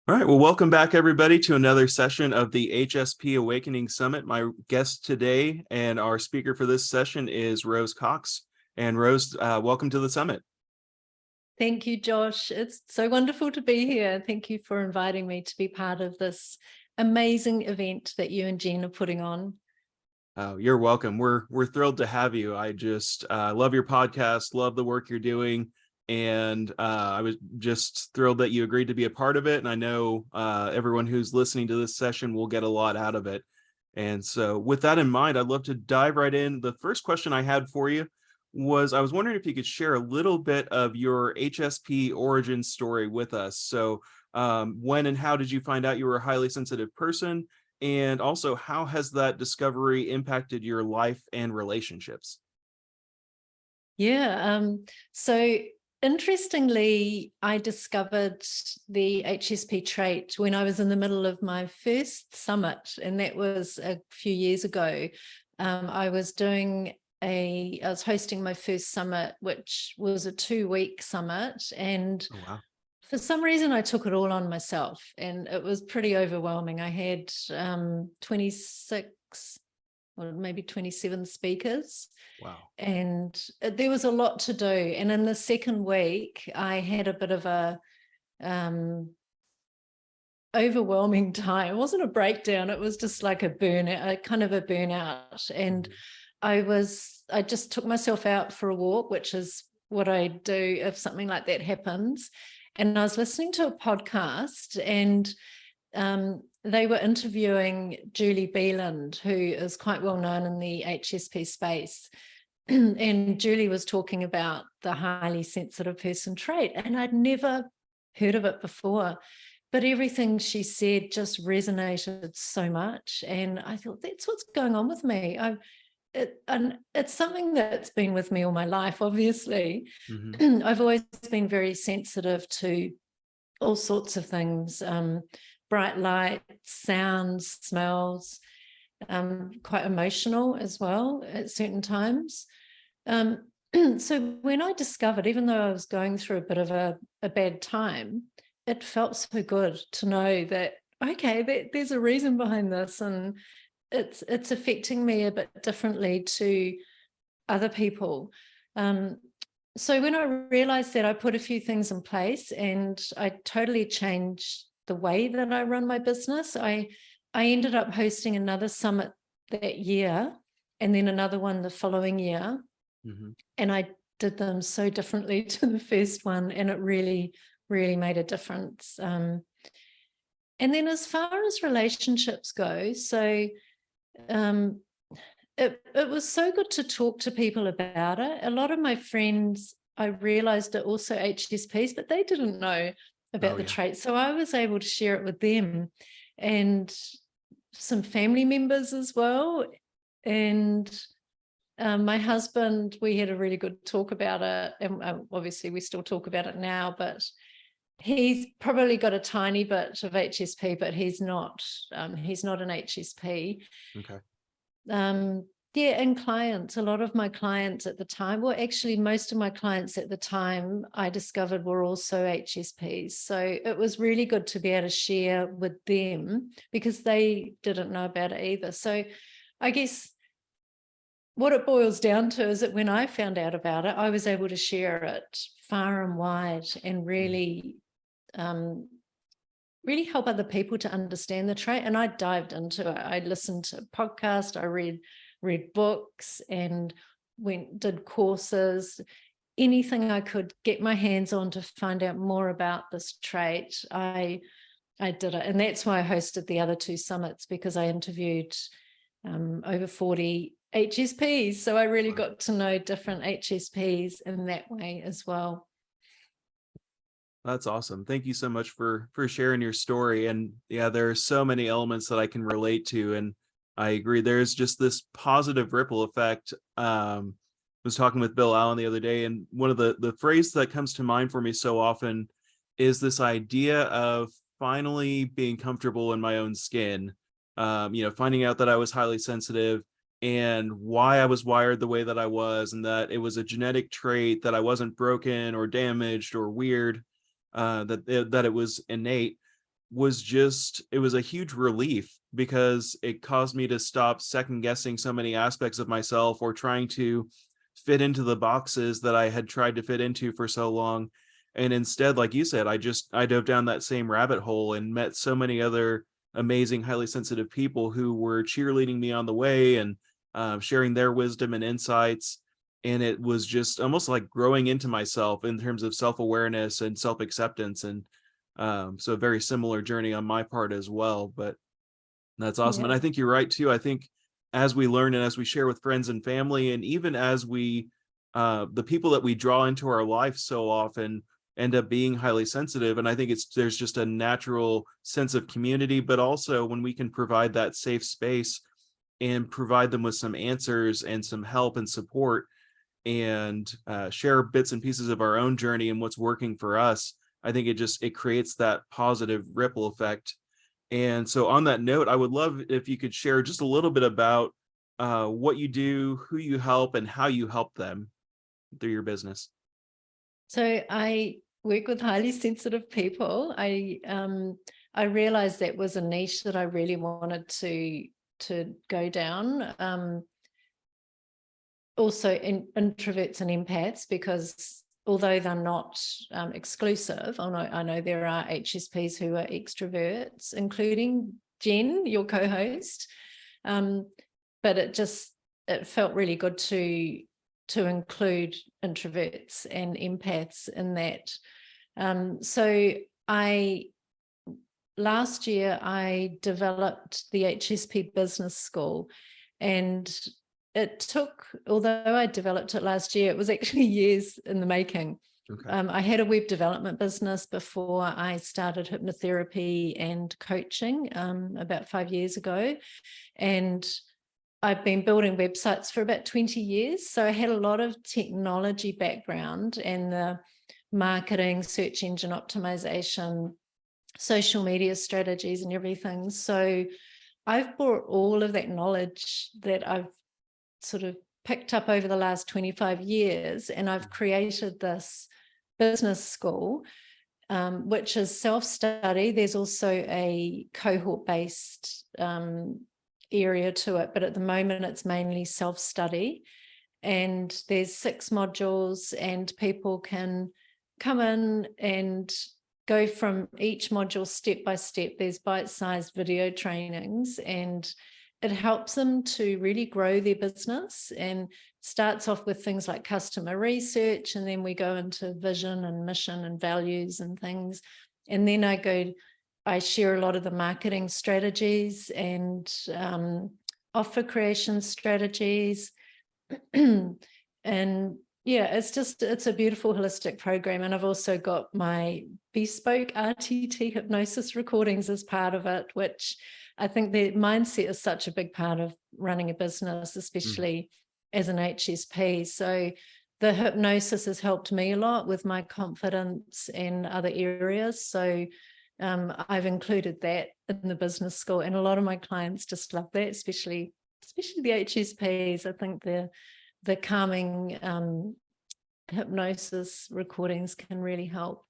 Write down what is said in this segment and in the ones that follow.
All right. Well, welcome back, everybody, to another session of the HSP Awakening Summit. My guest today and our speaker for this session is Rose Cox. And Rose, welcome to the summit. Thank you, Josh. It's so wonderful to be here. Thank you for inviting me to be part of this amazing event that you and Jen are putting on. Oh, you're welcome. We're thrilled to have you. I just love your podcast, love the work you're doing. And I was just thrilled that you agreed to be a part of it. And I know everyone who's listening to this session will get a lot out of it. And so with that in mind, I'd love to dive right in. The first question I had for you was I was wondering if you could share a little bit of your HSP origin story with us. So when and how did you find out you were a highly sensitive person? And also, how has that discovery impacted your life and relationships? So interestingly, I discovered the HSP trait when I was in the middle of my first summit, and that was a few years ago. I was hosting my first summit, which was a 2-week summit, and Oh, wow. for some reason, I took it all on myself, and it was pretty overwhelming. I had 26 or maybe 27 speakers. Wow. And there was a lot to do. And in the second week, I had a bit of a overwhelming time. It wasn't a breakdown. It was just like a burnout. And I just took myself out for a walk, which is what I do if something like that happens. And I was listening to a podcast, and they were interviewing Julie Beeland, who is quite well known in the HSP space. And Julie was talking about the highly sensitive person trait, and I'd never heard of it before. But everything she said just resonated so much. And I thought, that's what's going on with me. And it's something that's been with me all my life, obviously. Mm-hmm. I've always been very sensitive to all sorts of things, bright lights, sounds, smells, quite emotional as well at certain times. So when I discovered, even though I was going through a bit of a bad time, it felt so good to know that, okay, there's a reason behind this, and it's affecting me a bit differently to other people. So when I realized that, I put a few things in place, and I totally changed the way that I run my business. I ended up hosting another summit that year, and then another one the following year. Mm-hmm. And I did them so differently to the first one, and it really, really made a difference. And then as far as relationships go, so it was so good to talk to people about it. A lot of my friends, I realized, are also HSPs, but they didn't know about the trait. So I was able to share it with them, and some family members as well. And my husband, we had a really good talk about it. And obviously we still talk about it now, but he's probably got a tiny bit of HSP, but he's not an HSP. Okay. And clients, a lot of my clients at the time, well, actually most of my clients at the time I discovered were also HSPs. So it was really good to be able to share with them, because they didn't know about it either. So I guess what it boils down to is that when I found out about it, I was able to share it far and wide and really help other people to understand the trait. And I dived into it. I listened to podcasts, I read books, and did courses, anything I could get my hands on to find out more about this trait. I did it. And that's why I hosted the other 2 summits, because I interviewed over 40 HSPs. So I really got to know different HSPs in that way as well. That's awesome. Thank you so much for sharing your story. And yeah, there are so many elements that I can relate to. And I agree. There's just this positive ripple effect. I was talking with Bill Allen the other day, and one of the phrase that comes to mind for me so often is this idea of finally being comfortable in my own skin. Finding out that I was highly sensitive and why I was wired the way that I was, and that it was a genetic trait, that I wasn't broken or damaged or weird, that it was innate. it was a huge relief because it caused me to stop second guessing so many aspects of myself or trying to fit into the boxes that I had tried to fit into for so long. And instead, like you said, I dove down that same rabbit hole and met so many other amazing, highly sensitive people who were cheerleading me on the way and sharing their wisdom and insights. And it was just almost like growing into myself in terms of self-awareness and self-acceptance. And so a very similar journey on my part as well. But that's awesome. And Yeah. I think you're right too. I think as we learn and as we share with friends and family, and even as we, the people that we draw into our life so often end up being highly sensitive. And I think there's just a natural sense of community, but also when we can provide that safe space and provide them with some answers and some help and support and share bits and pieces of our own journey and what's working for us, I think it creates that positive ripple effect. And so on that note, I would love if you could share just a little bit about what you do, who you help, and how you help them through your business. So I work with highly sensitive people. I realized that was a niche that I really wanted to go down. Also introverts and empaths, because although they're not exclusive, I know there are HSPs who are extroverts, including Jen, your co-host. But it felt really good to include introverts and empaths in that. So last year I developed the HSP Business School, and it took, although I developed it last year, it was actually years in the making. Okay. I had a web development business before I started hypnotherapy and coaching about 5 years ago. And I've been building websites for about 20 years. So I had a lot of technology background and the marketing, search engine optimization, social media strategies and everything. So I've brought all of that knowledge that I've sort of picked up over the last 25 years, and I've created this business school, which is self-study. There's also a cohort-based area to it, but at the moment it's mainly self-study. And there's 6 modules, and people can come in and go from each module step by step. There's bite-sized video trainings, and it helps them to really grow their business, and starts off with things like customer research, and then we go into vision and mission and values and things. And then I share a lot of the marketing strategies and offer creation strategies. And yeah, it's a beautiful holistic program. And I've also got my bespoke RTT hypnosis recordings as part of it, which I think the mindset is such a big part of running a business, especially as an HSP. So the hypnosis has helped me a lot with my confidence in other areas. So I've included that in the business school, and a lot of my clients just love that, especially the HSPs. I think the calming hypnosis recordings can really help.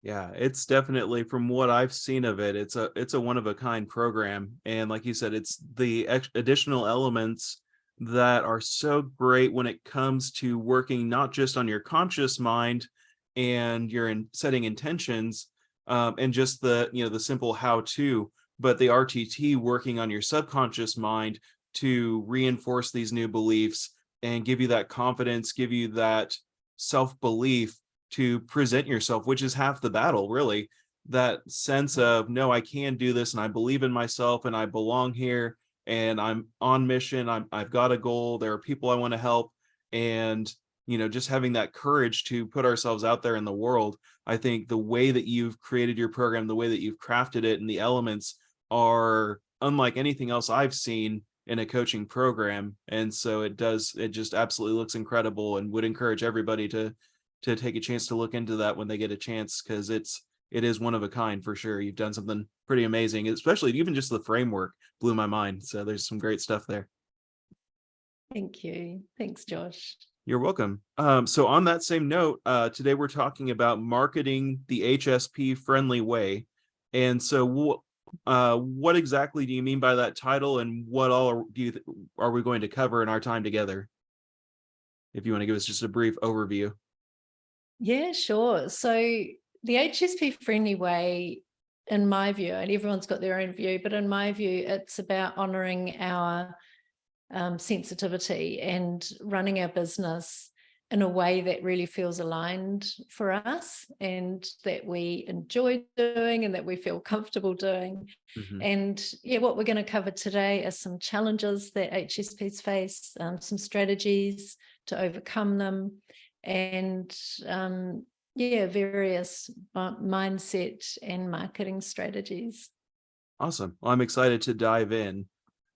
Yeah, it's definitely, from what I've seen of it, it's a one of a kind program. And like you said, it's the additional elements that are so great when it comes to working not just on your conscious mind and your setting intentions, and just the simple how to, but the RTT working on your subconscious mind to reinforce these new beliefs and give you that confidence, give you that self-belief to present yourself, which is half the battle, really. That sense of, no, I can do this, and I believe in myself, and I belong here, and I'm on mission. I've got a goal. There are people I want to help, and just having that courage to put ourselves out there in the world. I think the way that you've created your program, the way that you've crafted it, and the elements are unlike anything else I've seen in a coaching program. And so it just absolutely looks incredible, and would encourage everybody to take a chance to look into that when they get a chance, because it is one of a kind for sure. You've done something pretty amazing, especially even just the framework blew my mind. So there's some great stuff there. Thank you. Thanks, Josh. You're welcome. So on that same note, today we're talking about marketing the HSP friendly way. And so what exactly do you mean by that title, and what all are we going to cover in our time together? If you want to give us just a brief overview. Yeah, sure. So the HSP friendly way, in my view, and everyone's got their own view, but in my view, it's about honoring our sensitivity and running our business in a way that really feels aligned for us and that we enjoy doing and that we feel comfortable doing. Mm-hmm. And yeah, what we're going to cover today are some challenges that HSPs face, some strategies to overcome them, and various mindset and marketing strategies. Awesome. Well, I'm excited to dive in.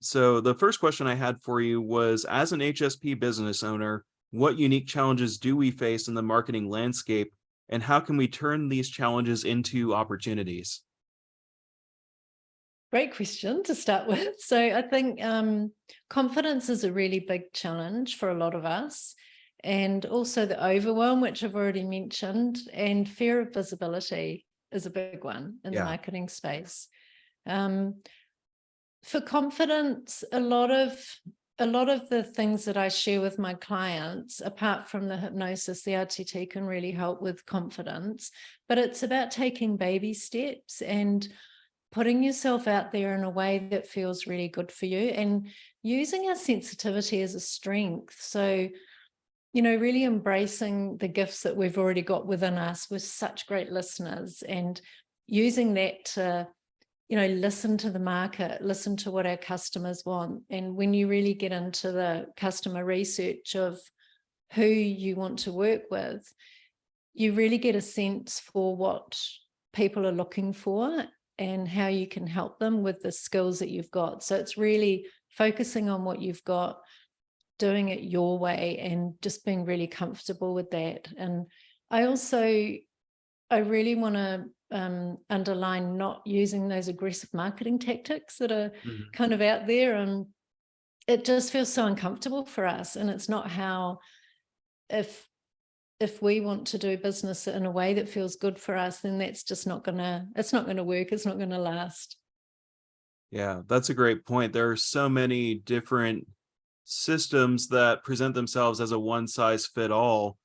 So the first question I had for you was, as an HSP business owner, what unique challenges do we face in the marketing landscape, and how can we turn these challenges into opportunities? Great question to start with. So I think confidence is a really big challenge for a lot of us, and also the overwhelm, which I've already mentioned, and fear of visibility is a big one in the marketing space. For confidence, a lot of the things that I share with my clients, apart from the hypnosis, the RTT can really help with confidence, but it's about taking baby steps and putting yourself out there in a way that feels really good for you, and using our sensitivity as a strength. So, really embracing the gifts that we've already got within us. We're such great listeners, and using that to listen to the market, listen to what our customers want. And when you really get into the customer research of who you want to work with, you really get a sense for what people are looking for and how you can help them with the skills that you've got. So it's really focusing on what you've got, doing it your way, and just being really comfortable with that. And I really want to underline not using those aggressive marketing tactics that are kind of out there, and it just feels so uncomfortable for us. And it's not how, if we want to do business in a way that feels good for us, then that's just not gonna work. It's not gonna last. Yeah, that's a great point. There are so many different systems that present themselves as a one size fit all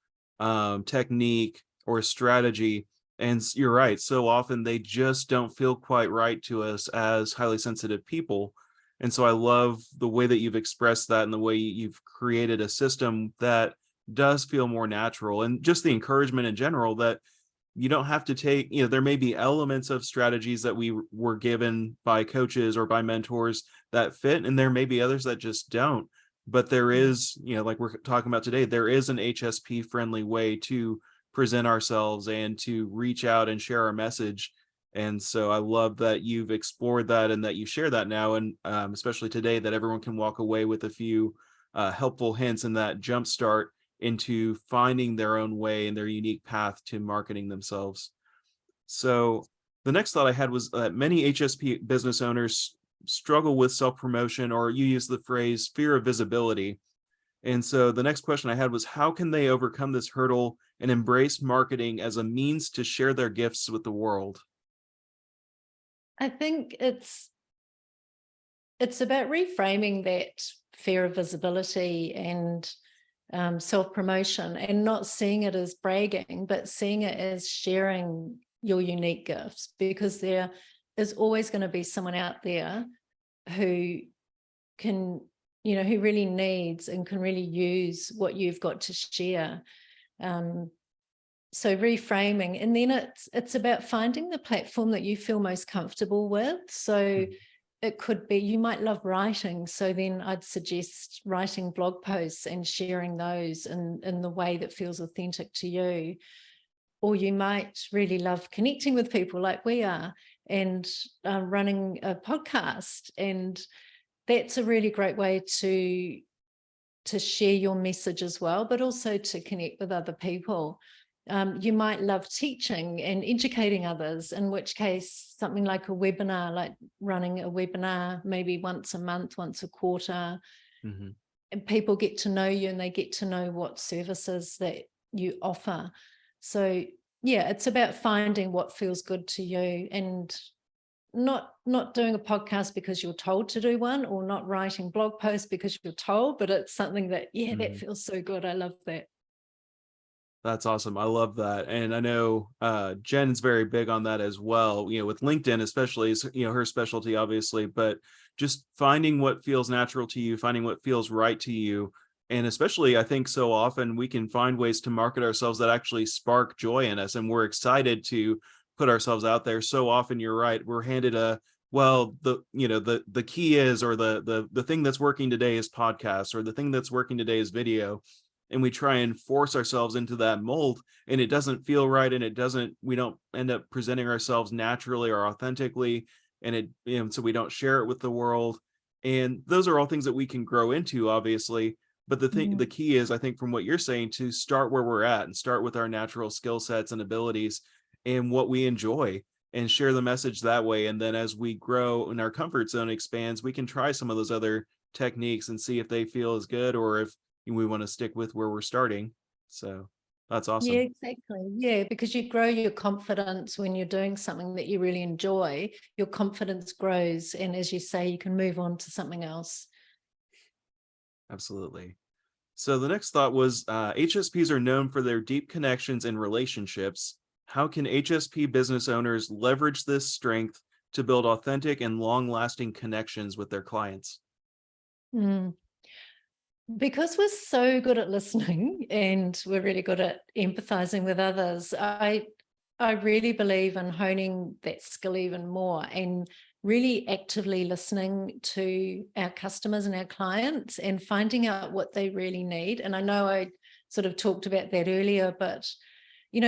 technique or strategy. And you're right. So often they just don't feel quite right to us as highly sensitive people. And so I love the way that you've expressed that, and the way you've created a system that does feel more natural, and just the encouragement in general that you don't have to take, there may be elements of strategies that we were given by coaches or by mentors that fit, and there may be others that just don't. But there is, like we're talking about today, there is an HSP friendly way to present ourselves and to reach out and share our message. And so I love that you've explored that and that you share that now. And especially today, that everyone can walk away with a few helpful hints in that jumpstart into finding their own way and their unique path to marketing themselves. So the next thought I had was that many HSP business owners struggle with self-promotion, or you use the phrase fear of visibility. And so the next question I had was, how can they overcome this hurdle and embrace marketing as a means to share their gifts with the world? I think it's about reframing that fear of visibility and self-promotion, and not seeing it as bragging, but seeing it as sharing your unique gifts, because there is always going to be someone out there who can, who really needs and can really use what you've got to share. So reframing, and then it's about finding the platform that you feel most comfortable with. So it could be, you might love writing, so then I'd suggest writing blog posts and sharing those in the way that feels authentic to you. Or you might really love connecting with people like we are, and running a podcast, and that's a really great way to share your message as well, but also to connect with other people. You might love teaching and educating others, in which case something like a webinar, like running a webinar maybe once a month, once a quarter, and people get to know you and they get to know what services that you offer. So yeah, it's about finding what feels good to you, and not doing a podcast because you're told to do one, or not writing blog posts because you're told, but it's something that, yeah, that feels so good. I love that. That's awesome. I love that. And I know Jen's very big on that as well, with LinkedIn, especially, is, her specialty, obviously, but just finding what feels natural to you, finding what feels right to you. And especially, I think so often we can find ways to market ourselves that actually spark joy in us. And we're excited to put ourselves out there. So often, you're right, we're handed the key is, or the thing that's working today is podcasts, or the thing that's working today is video, and we try and force ourselves into that mold, and it doesn't feel right, and we don't end up presenting ourselves naturally or authentically, and so we don't share it with the world. And those are all things that we can grow into, obviously, but the key is, I think, from what you're saying, to start where we're at and start with our natural skill sets and abilities and what we enjoy, and share the message that way. And then as we grow and our comfort zone expands, we can try some of those other techniques and see if they feel as good, or if we want to stick with where we're starting. So that's Yeah, awesome. exactly. Yeah, because you grow your confidence when you're doing something that you really enjoy. Your confidence grows, and as you say, you can move on to something else. Absolutely. So the next thought was, HSPs are known for their deep connections and relationships. How can HSP business owners leverage this strength to build authentic and long-lasting connections with their clients? Mm. Because we're so good at listening and we're really good at empathizing with others, I really believe in honing that skill even more, and really actively listening to our customers and our clients and finding out what they really need. And I know I sort of talked about that earlier, but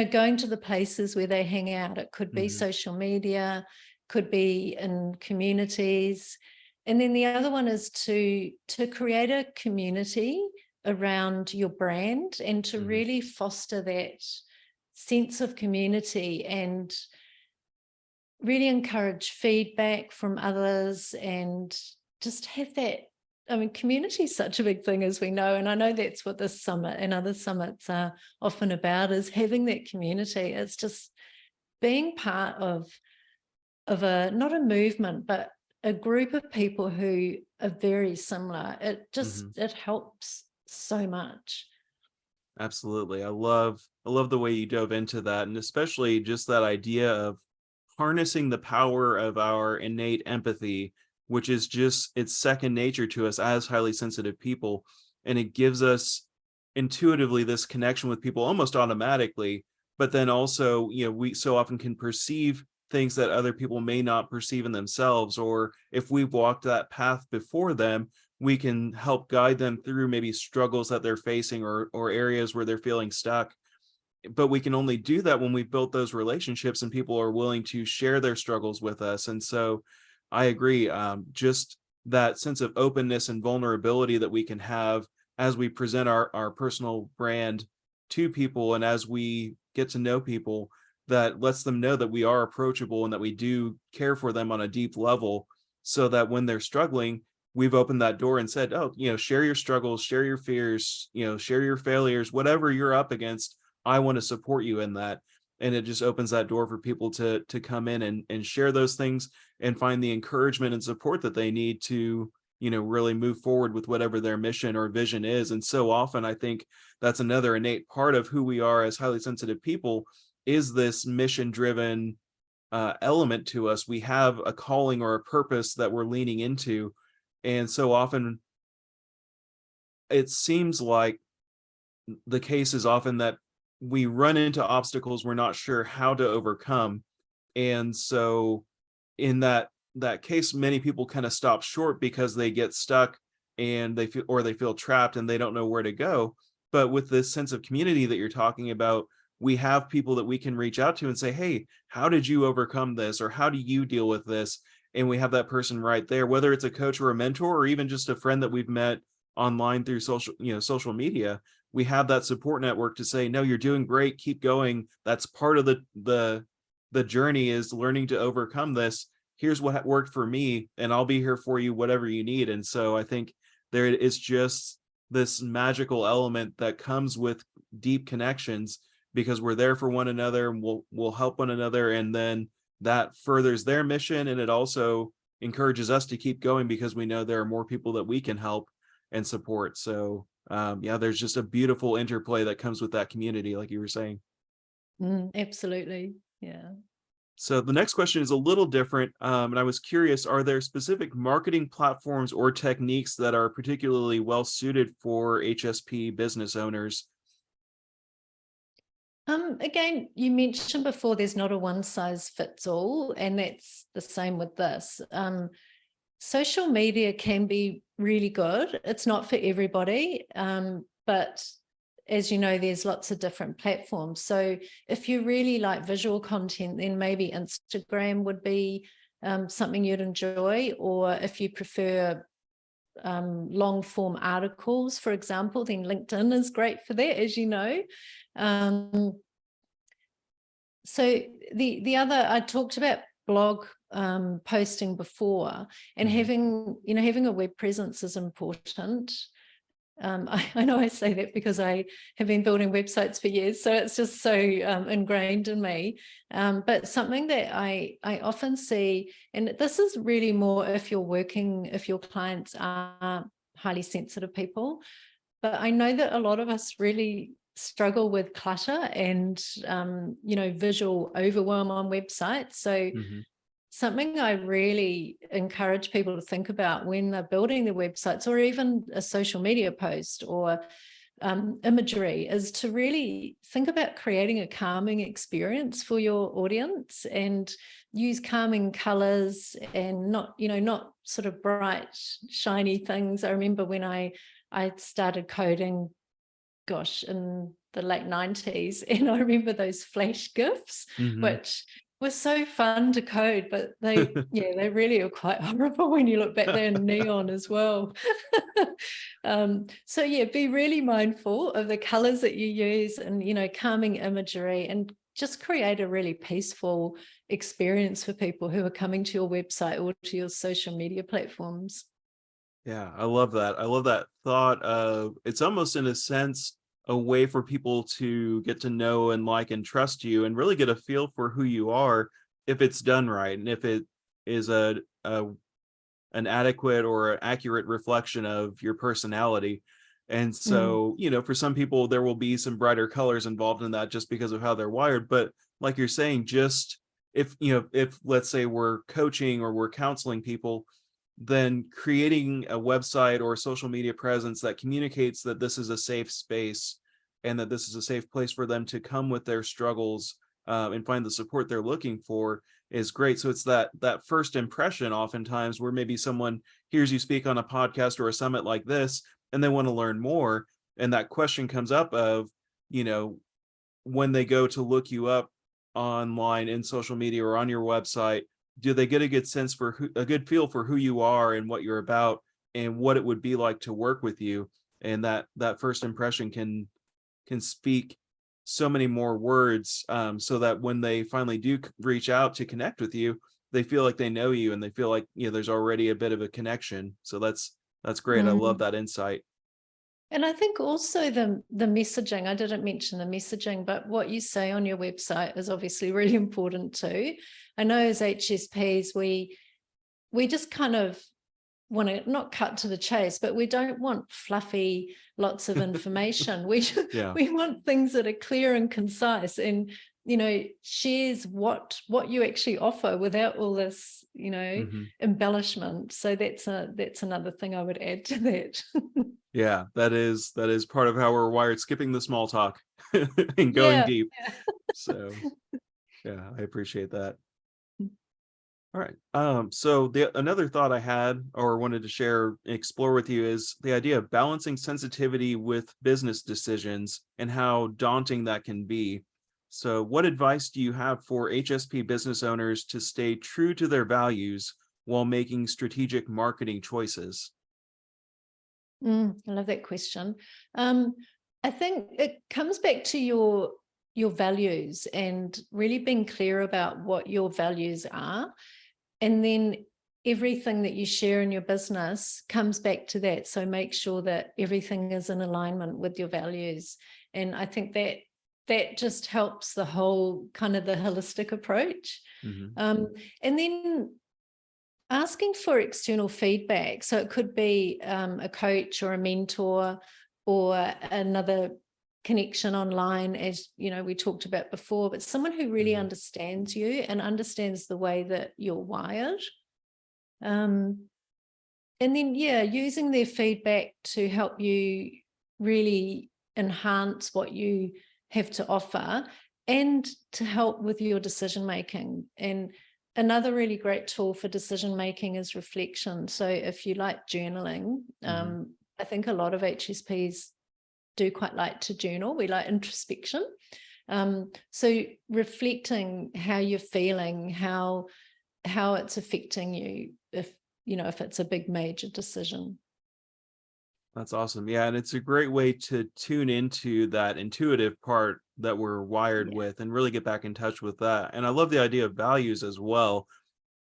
going to the places where they hang out, it could be Mhm. social media, could be in communities. And then the other one is to create a community around your brand, and to Mhm. really foster that sense of community, and really encourage feedback from others, and just have that. I mean, community is such a big thing, as we know, and I know that's what this summit and other summits are often about, is having that community. It's just being part of a, not a movement, but a group of people who are very similar. Mhm. It helps so much. Absolutely. I love the way you dove into that, and especially just that idea of harnessing the power of our innate empathy, which is just, it's second nature to us as highly sensitive people, and it gives us intuitively this connection with people almost automatically. But then also, we so often can perceive things that other people may not perceive in themselves, or if we've walked that path before them, we can help guide them through maybe struggles that they're facing, or areas where they're feeling stuck. But we can only do that when we've built those relationships and people are willing to share their struggles with us. And so I agree, just that sense of openness and vulnerability that we can have as we present our personal brand to people, and as we get to know people, that lets them know that we are approachable and that we do care for them on a deep level, so that when they're struggling, we've opened that door and said, oh, share your struggles, share your fears, share your failures, whatever you're up against. I want to support you in that. And it just opens that door for people to come in and share those things, and find the encouragement and support that they need to, really move forward with whatever their mission or vision is. And so often, I think that's another innate part of who we are as highly sensitive people, is this mission driven element to us. We have a calling or a purpose that we're leaning into. And so often, it seems like the case is often that we run into obstacles we're not sure how to overcome. And so in that case, many people kind of stop short because they get stuck, and they feel trapped and they don't know where to go. But with this sense of community that you're talking about, we have people that we can reach out to and say, hey, how did you overcome this, or how do you deal with this? And we have that person right there, whether it's a coach or a mentor, or even just a friend that we've met online through social media. We have that support network to say, no, you're doing great, keep going. That's part of the journey, is learning to overcome this. Here's what worked for me, and I'll be here for you whatever you need. And so I think there is just this magical element that comes with deep connections, because we're there for one another, and we'll help one another. And then that furthers their mission, and it also encourages us to keep going because we know there are more people that we can help and support. So yeah, there's just a beautiful interplay that comes with that community, like you were saying. Absolutely. Yeah. So the next question is a little different, and I was curious, are there specific marketing platforms or techniques that are particularly well suited for HSP business owners? Again, you mentioned before there's not a one size fits all, and that's the same with this. Social media can be really good. It's not for everybody, but as you know, there's lots of different platforms. So if you really like visual content, then maybe Instagram would be something you'd enjoy, or if you prefer long form articles, for example, then LinkedIn is great for that, as you know. So the other, I talked about blog posting before, and having a web presence is important. I know I say that because I have been building websites for years, so it's just so ingrained in me. But something that I often see, and this is really more if your clients are highly sensitive people, but I know that a lot of us really struggle with clutter and visual overwhelm on websites. So Mhm. something I really encourage people to think about when they're building their websites, or even a social media post or imagery, is to really think about creating a calming experience for your audience, and use calming colors, and not sort of bright, shiny things. I remember when I started coding, gosh, in the late 90s, and I remember those flash GIFs, Mhm. which were so fun to code, but they really are quite horrible when you look back. They're neon as well. So yeah, be really mindful of the colors that you use, and calming imagery, and just create a really peaceful experience for people who are coming to your website or to your social media platforms. Yeah, I love that. I love that thought of, it's almost in a sense a way for people to get to know and like and trust you and really get a feel for who you are if it's done right, and if it is a an adequate or accurate reflection of your personality. And Mm, so, for some people there will be some brighter colors involved in that just because of how they're wired, but like you're saying, just if let's say we're coaching or we're counseling people, then creating a website or a social media presence that communicates that this is a safe space and that this is a safe place for them to come with their struggles, and find the support they're looking for, is great. So it's that first impression oftentimes where maybe someone hears you speak on a podcast or a summit like this and they want to learn more, and that question comes up of, you know when they go to look you up online in social media or on your website, do they get a good sense for a good feel for who you are and what you're about and what it would be like to work with you? And that first impression can speak so many more words, so that when they finally do reach out to connect with you, they feel like they know you and they feel like there's already a bit of a connection. So that's great. I love mm. that insight. And I think also the messaging, I didn't mention the messaging, but what you say on your website is obviously really important too. I know as HSPs, we just kind of want to not cut to the chase, but we don't want fluffy, lots of information. Yeah. We want things that are clear and concise, and shares what you actually offer without all this Hmm. embellishment. So that's another thing I would add to that. Yeah, that is part of how we're wired, skipping the small talk and going Yeah. deep. So yeah, I appreciate that. All right. So the another thought I had or wanted to share, explore with you, is the idea of balancing sensitivity with business decisions and how daunting that can be. So what advice do you have for HSP business owners to stay true to their values while making strategic marketing choices? I love that question. I think it comes back to your values, and really being clear about what your values are. And then everything that you share in your business comes back to that. So make sure that everything is in alignment with your values. And I think that that just helps the whole kind of the holistic approach. Mm-hmm. And then asking for external feedback. So it could be a coach or a mentor or another connection online, as you know, we talked about before, but someone who really Mm-hmm. understands you and understands the way that you're wired. And then, using their feedback to help you really enhance what you have to offer and to help with your decision making. And another really great tool for decision making is reflection. So if you like journaling, I think a lot of HSPs do quite like to journal. We like introspection. So reflecting how you're feeling, how it's affecting you, if it's a big major decision. That's awesome. Yeah. And it's a great way to tune into that intuitive part that we're wired with and really get back in touch with that. And I love the idea of values as well.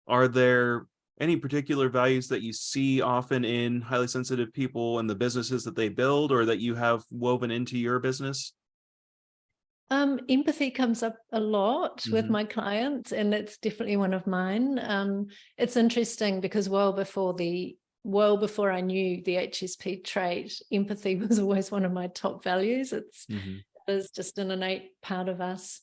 Are there any particular values that you see often in highly sensitive people and the businesses that they build, or that you have woven into your business? Empathy comes up a lot with my clients, and it's definitely one of mine. It's interesting because well before I knew the HSP trait, empathy was always one of my top values. It is just an innate part of us.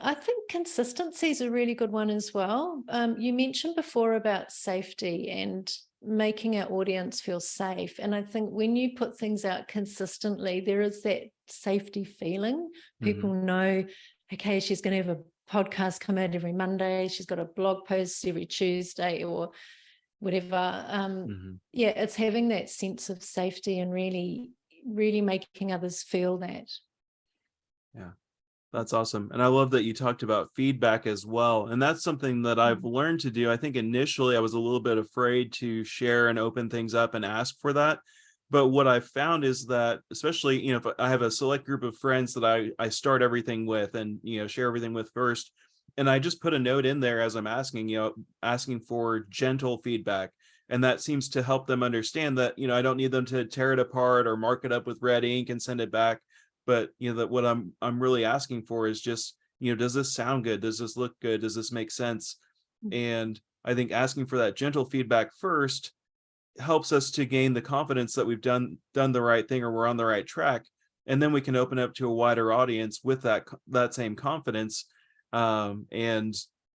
I think consistency is a really good one as well. You mentioned before about safety and making our audience feel safe. And I think when you put things out consistently, there is that safety feeling. People know, okay, she's going to have a podcast come out every Monday. She's got a blog post every Tuesday or whatever. It's having that sense of safety and really, really making others feel that. Yeah. That's awesome. And I love that you talked about feedback as well. And that's something that I've learned to do. I think initially I was a little bit afraid to share and open things up and ask for that. But what I've found is that, especially, if I have a select group of friends that I start everything with and, share everything with first, and I just put a note in there as I'm asking for gentle feedback. And that seems to help them understand that, I don't need them to tear it apart or mark it up with red ink and send it back. But that what I'm really asking for is just, does this sound good? Does this look good? Does this make sense? And I think asking for that gentle feedback first helps us to gain the confidence that we've done the right thing or we're on the right track. And then we can open up to a wider audience with that same confidence. And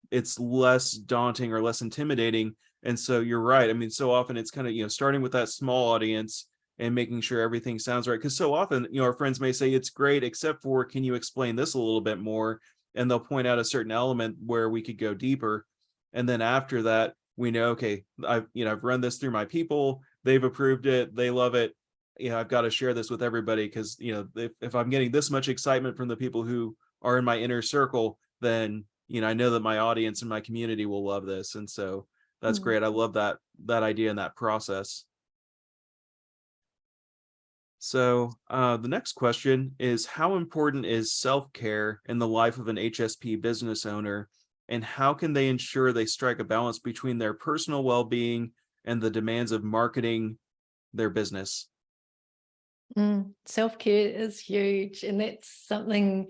it's less daunting or less intimidating. And so you're right. I mean, so often it's kind of, starting with that small audience and making sure everything sounds right. Because so often, our friends may say it's great, except for, can you explain this a little bit more? And they'll point out a certain element where we could go deeper. And then after that, we know, okay, I've run this through my people. They've approved it. They love it. I've got to share this with everybody because, if I'm getting this much excitement from the people who are in my inner circle, then, I know that my audience and my community will love this. And so that's great. I love that idea and that process. So the next question is, how important is self-care in the life of an HSP business owner, and how can they ensure they strike a balance between their personal well-being and the demands of marketing their business? Self-care is huge, and that's something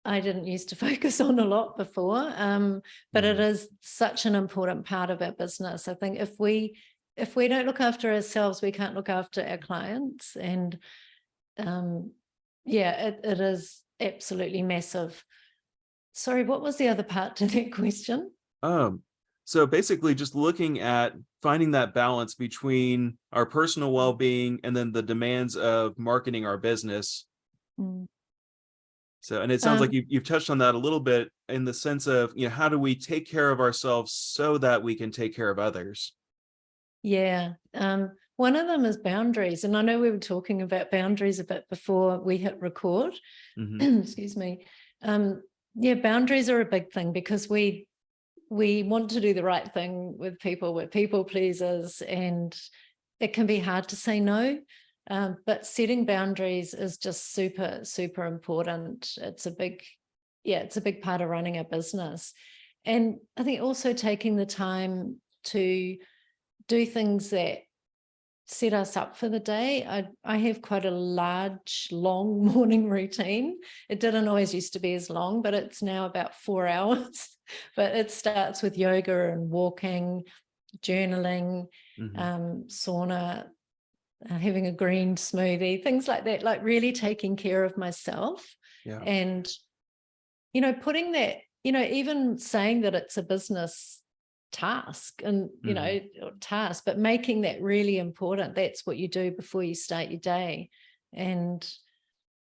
I didn't used to focus on a lot before, but it is such an important part of our business. I think if we don't look after ourselves, we can't look after our clients. And it is absolutely massive. Sorry, what was the other part to that question? So basically just looking at finding that balance between our personal well-being and then the demands of marketing our business. So, and it sounds like you've touched on that a little bit in the sense of, how do we take care of ourselves so that we can take care of others? Yeah. One of them is boundaries. And I know we were talking about boundaries a bit before we hit record. Excuse me. Boundaries are a big thing because we want to do the right thing with people. We're people pleasers, and it can be hard to say no. But setting boundaries is just super, super important. It's a big part of running a business. And I think also taking the time to do things that set us up for the day. I have quite a large, long morning routine. It didn't always used to be as long, but it's now about 4 hours. But it starts with yoga and walking, journaling, sauna, having a green smoothie, things like that, like really taking care of myself. Yeah. And, putting that, even saying that it's a business task and, task, but making that really important. That's what you do before you start your day. And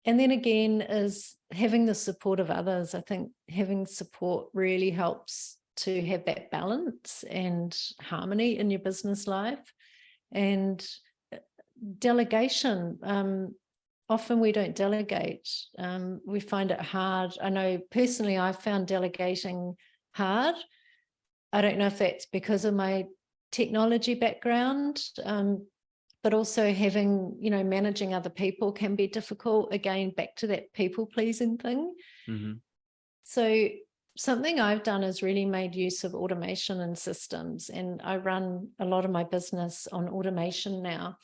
then again is having the support of others. I think having support really helps to have that balance and harmony in your business life. And delegation. Often we don't delegate. We find it hard. I know personally I found delegating hard. I don't know if that's because of my technology background, but also having, managing other people can be difficult. Again, back to that people pleasing thing. So something I've done is really made use of automation and systems, and I run a lot of my business on automation now.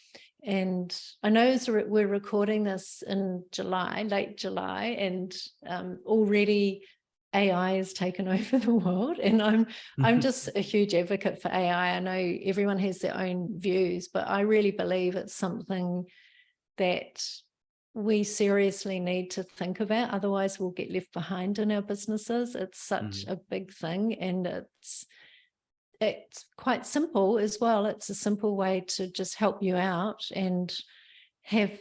And I know as we're recording this in July, late July, and already AI has taken over the world, and I'm just a huge advocate for AI. I know everyone has their own views, but I really believe it's something that we seriously need to think about. Otherwise, we'll get left behind in our businesses. It's such a big thing, and it's quite simple as well. It's a simple way to just help you out and have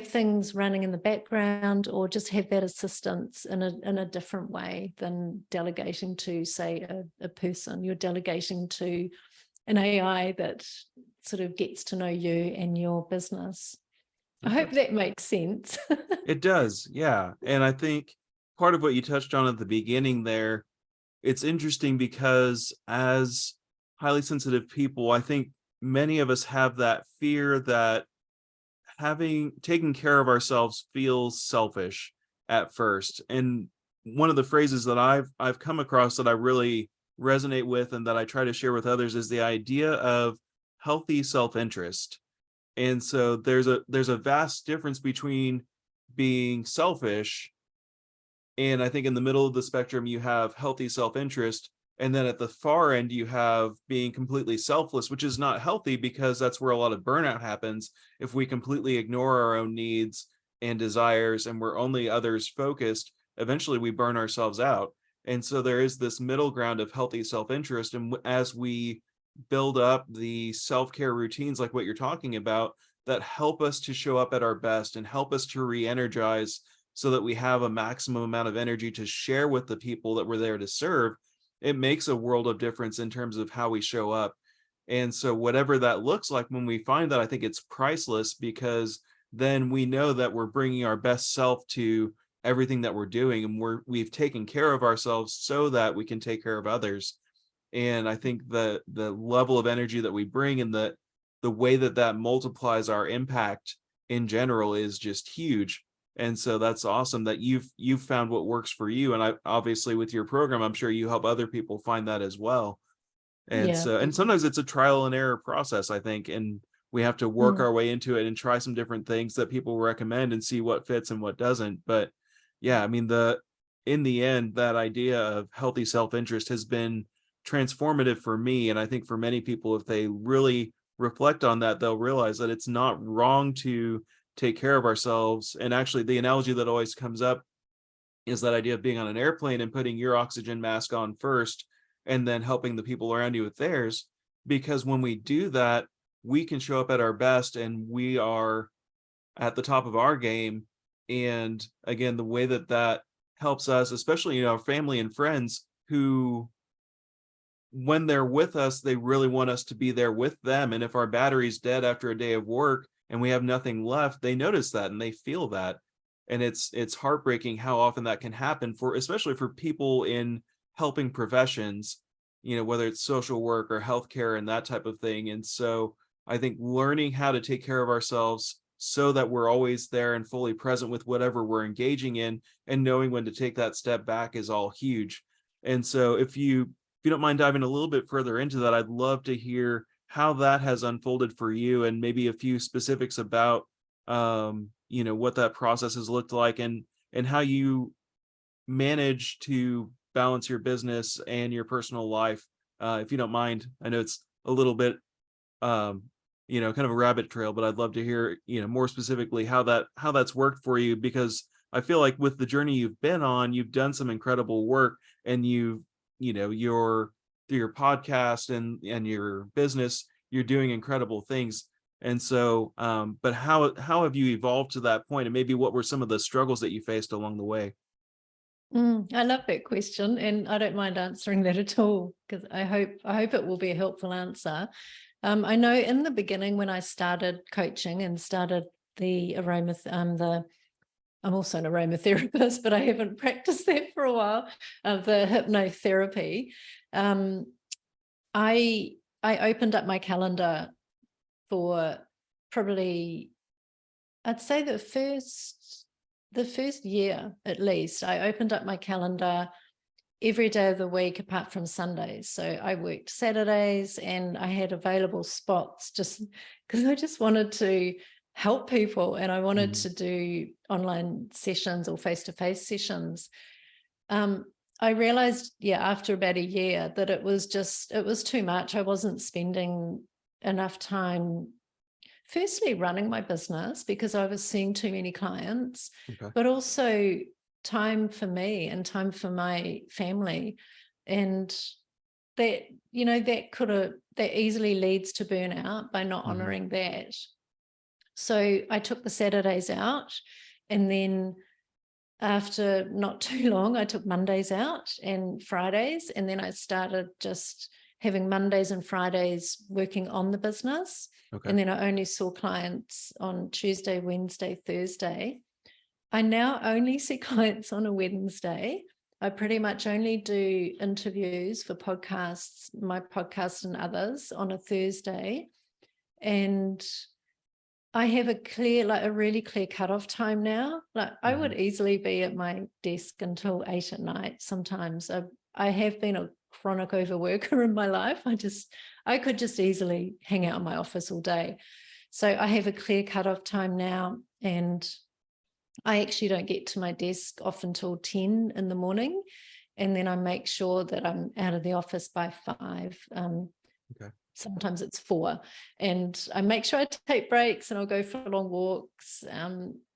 things running in the background, or just have that assistance in a different way than delegating to, say, a person. You're delegating to an AI that sort of gets to know you and your business. I hope that makes sense. It does, yeah. And I think part of what you touched on at the beginning there, it's interesting because as highly sensitive people, I think many of us have that fear that taking care of ourselves feels selfish at first. And one of the phrases that I've come across that I really resonate with and that I try to share with others is the idea of healthy self-interest. And so there's a vast difference between being selfish, and I think in the middle of the spectrum you have healthy self-interest, and then at the far end you have being completely selfless, which is not healthy, because that's where a lot of burnout happens. If we completely ignore our own needs and desires and we're only others focused, eventually we burn ourselves out. And so there is this middle ground of healthy self-interest, and as we build up the self-care routines like what you're talking about that help us to show up at our best and help us to re-energize so that we have a maximum amount of energy to share with the people that we're there to serve, it makes a world of difference in terms of how we show up. And so whatever that looks like, when we find that, I think it's priceless, because then we know that we're bringing our best self to everything that we're doing, and we've taken care of ourselves so that we can take care of others. And I think the level of energy that we bring and the way that multiplies our impact in general is just huge. And so that's awesome that you've found what works for you. And I obviously with your program, I'm sure you help other people find that as well. And Yeah. so, and sometimes it's a trial and error process, I think, and we have to work our way into it and try some different things that people recommend and see what fits and what doesn't. But yeah, I mean, in the end, that idea of healthy self-interest has been transformative for me. And I think for many people, if they really reflect on that, they'll realize that it's not wrong to take care of ourselves. And actually, the analogy that always comes up is that idea of being on an airplane and putting your oxygen mask on first, and then helping the people around you with theirs. Because when we do that, we can show up at our best and we are at the top of our game. And again, the way that helps us, especially, our family and friends who, when they're with us, they really want us to be there with them. And if our battery's dead after a day of work and we have nothing left, they notice that and they feel that. And it's heartbreaking how often that can happen, especially for people in helping professions, whether it's social work or healthcare and that type of thing. And so I think learning how to take care of ourselves so that we're always there and fully present with whatever we're engaging in, and knowing when to take that step back, is all huge. And so if you don't mind diving a little bit further into that, I'd love to hear how that has unfolded for you, and maybe a few specifics about what that process has looked like, and how you manage to balance your business and your personal life, if you don't mind. I know it's a little bit um kind of a rabbit trail, but I'd love to hear more specifically how that's worked for you, because I feel like with the journey you've been on, you've done some incredible work, and you've your through your podcast and your business, you're doing incredible things. And so but how have you evolved to that point, and maybe what were some of the struggles that you faced along the way? I love that question, and I don't mind answering that at all, because I hope it will be a helpful answer. I know in the beginning when I started coaching and started the I'm also an aromatherapist, but I haven't practiced that for a while. The hypnotherapy, I opened up my calendar for probably, I'd say the first year at least. I opened up my calendar every day of the week apart from Sundays. So I worked Saturdays, and I had available spots just because I just wanted to help people, and I wanted to do online sessions or face-to-face sessions. I realized, after about a year, that it was too much. I wasn't spending enough time, firstly running my business because I was seeing too many clients, Okay. but also time for me and time for my family. And that, that easily leads to burnout by not Mhm. honoring that. So I took the Saturdays out, and then after not too long, I took Mondays out and Fridays, and then I started just having Mondays and Fridays working on the business. Okay. And then I only saw clients on Tuesday, Wednesday, Thursday. I now only see clients on a Wednesday. I pretty much only do interviews for podcasts, my podcast and others, on a Thursday. And I have a really clear cutoff time now. Like I would easily be at my desk until 8 at night. Sometimes I have been a chronic overworker in my life. I could just easily hang out in my office all day. So I have a clear cutoff time now, and I actually don't get to my desk off until 10 in the morning. And then I make sure that I'm out of the office by 5. Okay. Sometimes it's 4, and I make sure I take breaks, and I'll go for long walks.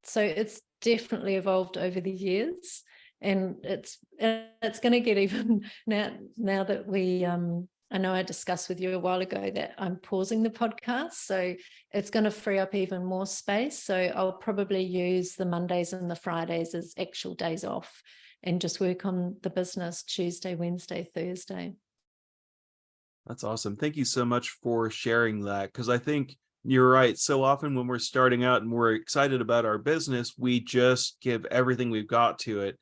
So it's definitely evolved over the years, and it's going to get even now that we I know I discussed with you a while ago that I'm pausing the podcast, so it's going to free up even more space. So I'll probably use the Mondays and the Fridays as actual days off, and just work on the business Tuesday, Wednesday, Thursday. That's awesome. Thank you so much for sharing that, because I think you're right. So often when we're starting out and we're excited about our business, we just give everything we've got to it.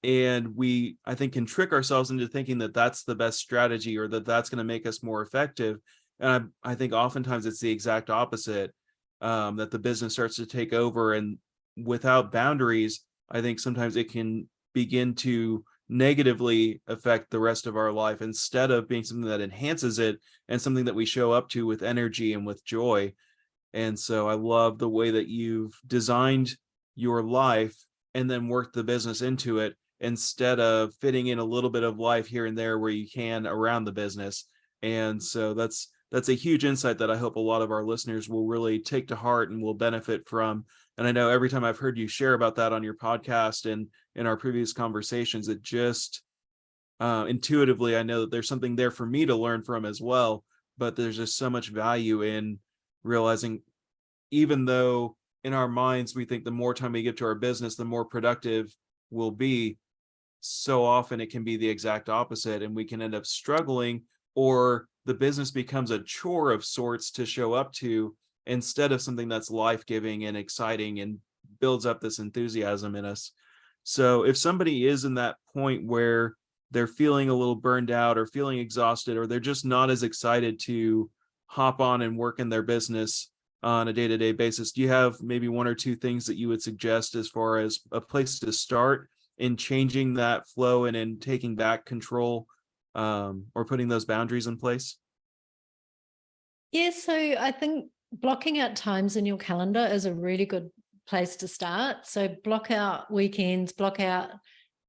And we, I think, can trick ourselves into thinking that that's the best strategy, or that that's going to make us more effective. And I think oftentimes it's the exact opposite, that the business starts to take over. And without boundaries, I think sometimes it can begin to negatively affect the rest of our life, instead of being something that enhances it and something that we show up to with energy and with joy. And so I love the way that you've designed your life and then worked the business into it, instead of fitting in a little bit of life here and there where you can around the business. And so that's a huge insight that I hope a lot of our listeners will really take to heart and will benefit from. And I know every time I've heard you share about that on your podcast and in our previous conversations, it just intuitively, I know that there's something there for me to learn from as well. But there's just so much value in realizing, even though in our minds we think the more time we give to our business, the more productive we'll be, so often it can be the exact opposite, and we can end up struggling, or the business becomes a chore of sorts to show up to, instead of something that's life-giving and exciting and builds up this enthusiasm in us. So if somebody is in that point where they're feeling a little burned out or feeling exhausted, or they're just not as excited to hop on and work in their business on a day-to-day basis, do you have maybe one or two things that you would suggest as far as a place to start in changing that flow and in taking back control, or putting those boundaries in place? Yeah, so I think blocking out times in your calendar is a really good place to start. So block out weekends, block out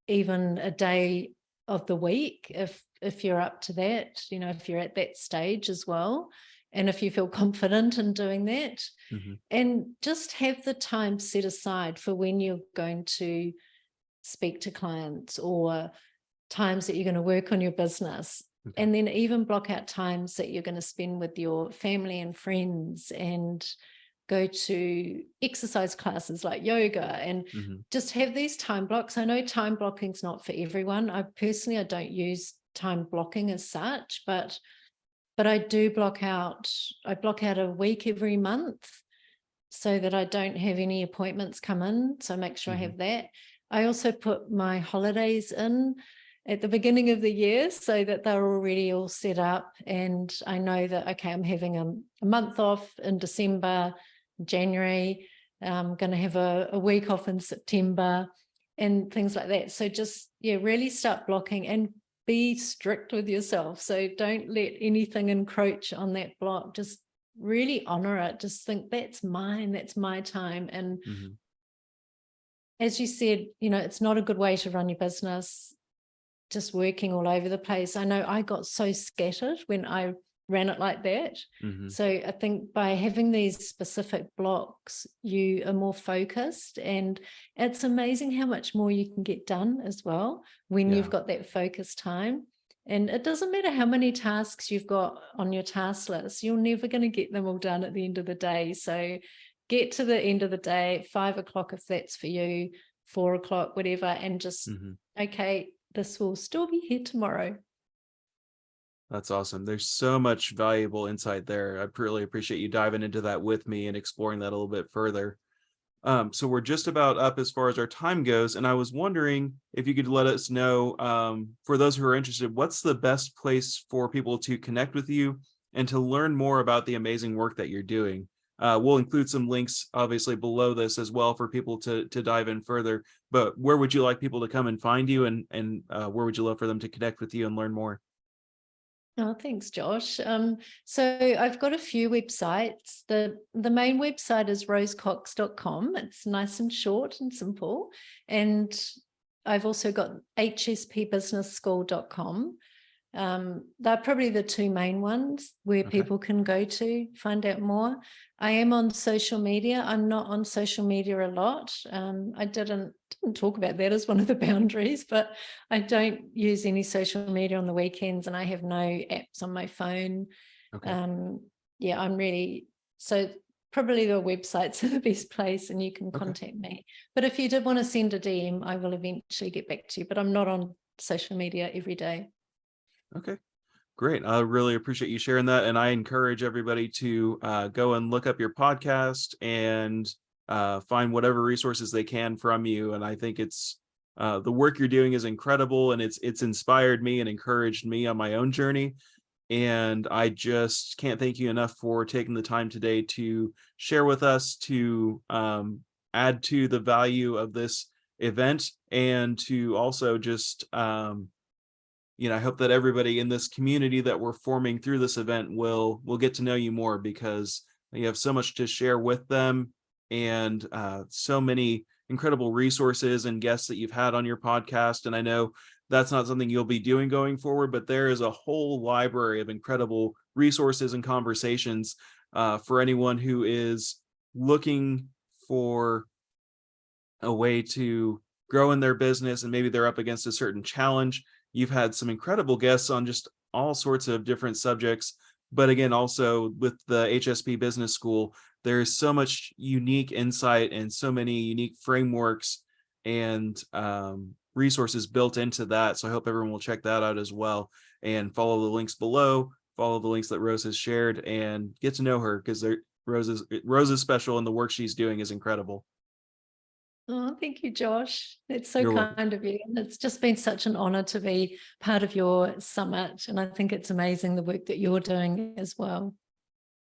even a day of the week if you're up to that, if you're at that stage as well, and if you feel confident in doing that. Hmm. And just have the time set aside for when you're going to speak to clients or times that you're going to work on your business. Okay. And then even block out times that you're going to spend with your family and friends and go to exercise classes like yoga, and Hmm. just have these time blocks. I know time blocking is not for everyone. I don't use time blocking as such, but I do block out, I block out a week every month so that I don't have any appointments come in. So make sure I Hmm. have that. I also put my holidays in at the beginning of the year so that they're already all set up. And I know that, okay, I'm having a month off in December, January. I'm going to have a week off in September and things like that. So just, yeah, really start blocking and be strict with yourself. So don't let anything encroach on that block. Just really honor it. Just think, that's mine, that's my time. And Hmm. as you said, it's not a good way to run your business, just working all over the place. I know I got so scattered when I ran it like that. Hmm. So I think by having these specific blocks, you are more focused, and it's amazing how much more you can get done as well when you've Yeah. got that focused time. And it doesn't matter how many tasks you've got on your task list, you're never going to get them all done at the end of the day. So get to the end of the day, 5 o'clock, if that's for you, 4 o'clock, whatever, and just, Hmm. okay, this will still be here tomorrow. That's awesome. There's so much valuable insight there. I really appreciate you diving into that with me and exploring that a little bit further. So we're just about up as far as our time goes, and I was wondering if you could let us know, for those who are interested, what's the best place for people to connect with you and to learn more about the amazing work that you're doing. We'll include some links, obviously, below this as well for people to dive in further. But where would you like people to come and find you, and where would you love for them to connect with you and learn more? Oh, thanks, Josh. So I've got a few websites. The main website is rosecox.com. It's nice and short and simple. And I've also got hspbusinessschool.com. They're probably the two main ones where Okay. people can go to find out more. I am on social media. I'm not on social media a lot. I didn't talk about that as one of the boundaries, but I don't use any social media on the weekends, and I have no apps on my phone. Okay. Um, yeah, I'm really, so probably the websites are the best place, and you can Okay. contact me. But if you did want to send a DM, I will eventually get back to you, but I'm not on social media every day. Okay. Great. I really appreciate you sharing that. And I encourage everybody to go and look up your podcast and find whatever resources they can from you. And I think it's the work you're doing is incredible, and it's inspired me and encouraged me on my own journey. And I just can't thank you enough for taking the time today to share with us, to add to the value of this event, and to also just I hope that everybody in this community that we're forming through this event will get to know you more, because you have so much to share with them, and so many incredible resources and guests that you've had on your podcast. And I know that's not something you'll be doing going forward, but there is a whole library of incredible resources and conversations for anyone who is looking for a way to grow in their business, and maybe they're up against a certain challenge. You've had some incredible guests on just all sorts of different subjects. But again, also with the HSP Business School, there's so much unique insight and so many unique frameworks and resources built into that. So I hope everyone will check that out as well, and follow the links below, follow the links that Rose has shared, and get to know her, because Rose is special, and the work she's doing is incredible. Oh, thank you, Josh. It's so You're welcome. kind of you. And it's just been such an honor to be part of your summit. And I think it's amazing the work that you're doing as well.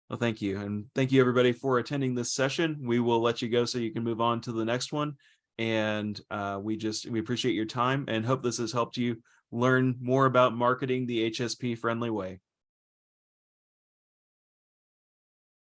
Well, thank you. And thank you, everybody, for attending this session. We will let you go so you can move on to the next one. And we appreciate your time and hope this has helped you learn more about marketing the HSP friendly way.